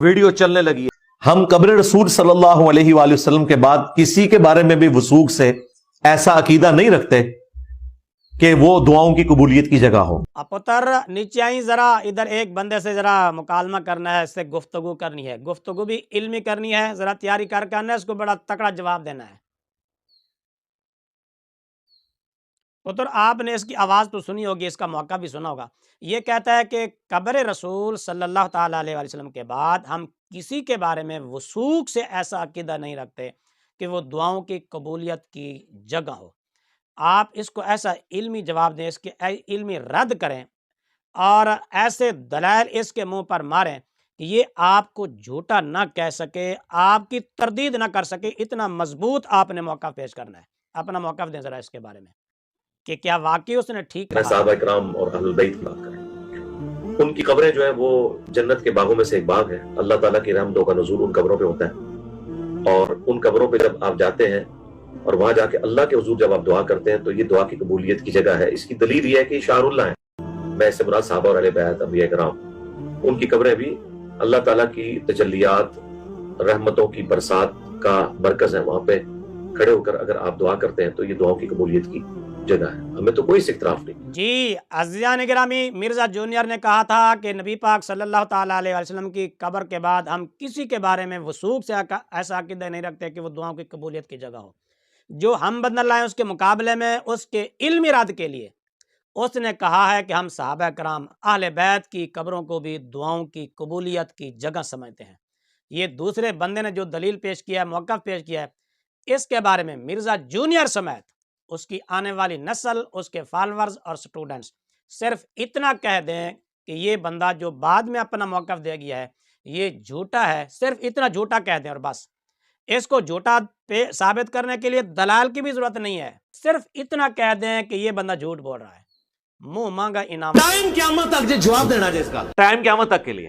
Video چلنے لگی ہے۔ ہم قبر رسول صلی اللہ علیہ وآلہ وسلم کے بعد کسی کے بارے میں بھی وثوق سے ایسا عقیدہ نہیں رکھتے کہ وہ دعاؤں کی قبولیت کی جگہ ہو۔ پتر نیچے آئیں ذرا، ادھر ایک بندے سے ذرا مکالمہ کرنا ہے، اس سے گفتگو کرنی ہے، گفتگو بھی علمی کرنی ہے، ذرا تیاری کر کے آنا ہے، اس کو بڑا تکڑا جواب دینا ہے۔ پتر آپ نے اس کی آواز تو سنی ہوگی، اس کا موقع بھی سنا ہوگا۔ یہ کہتا ہے کہ قبر رسول صلی اللہ تعالیٰ علیہ وسلم کے بعد ہم کسی کے بارے میں وثوق سے ایسا عقیدہ نہیں رکھتے کہ وہ دعاؤں کی قبولیت کی جگہ ہو۔ آپ اس کو ایسا علمی جواب دیں، اس کے علمی رد کریں اور ایسے دلائل اس کے منہ پر ماریں کہ یہ آپ کو جھوٹا نہ کہہ سکے، آپ کی تردید نہ کر سکے۔ اتنا مضبوط آپ نے موقع پیش کرنا ہے۔ اپنا موقف دیں ذرا اس کے بارے میں کہ کیا واقعی اس نے ٹھیک کہا۔ صحابہ کرام اور اہل بیت کی بات کریں، ان کی قبریں جو ہیں وہ جنت کے باغوں میں سے ایک باغ ہے۔ اللہ تعالیٰ کی رحمتوں کا نزول ان قبروں پہ ہوتا ہے، اور ان قبروں پہ جب آپ جاتے ہیں اور وہاں جا کے اللہ کے حضور جب آپ دعا کرتے ہیں تو یہ دعا کی قبولیت کی جگہ ہے۔ اس کی دلیل یہ ہے کہ شعار اللہ ہے، میں اس سے مراد صحابہ اور اہل بیت انبیاء کرام، ان کی قبریں بھی اللہ تعالیٰ کی تجلیات، رحمتوں کی برسات کا مرکز ہے۔ وہاں پہ کھڑے ہو کر اگر آپ دعا کرتے ہیں تو یہ دعاؤں کی قبولیت کی جگہ ہے، ہمیں تو کوئی اختلاف نہیں۔ جی عزیزان گرامی، مرزا جونیئر نے کہا تھا کہ نبی پاک صلی اللہ تعالیٰ علیہ وسلم کی قبر کے بعد ہم کسی کے بارے میں وثوق سے ایسا عقیدہ نہیں رکھتے کہ وہ دعاؤں کی قبولیت کی جگہ ہو۔ جو ہم بدل لائیں اس کے مقابلے میں اس کے علمی رد کے لیے اس نے کہا ہے کہ ہم صحابہ کرام اہل بیت کی قبروں کو بھی دعاؤں کی قبولیت کی جگہ سمجھتے ہیں۔ یہ دوسرے بندے نے جو دلیل پیش کیا ہے، موقف پیش کیا ہے، اس کے بارے میں مرزا جونیئر سمیت اس کی آنے والی نسل، اس کے فالورز اور سٹوڈنٹس صرف اتنا کہہ دیں کہ یہ بندہ جو بعد میں اپنا موقف دے گیا ہے یہ جھوٹا ہے، صرف اتنا جھوٹا کہہ دیں اور بس۔ اس کو جھوٹا ثابت کرنے کے لیے دلائل کی بھی ضرورت نہیں ہے، صرف اتنا کہہ دیں کہ یہ بندہ جھوٹ بول رہا ہے، منہ مانگا انعام۔ ٹائم قیامت تک جواب دینا جس کا ٹائم قیامت تک کے لیے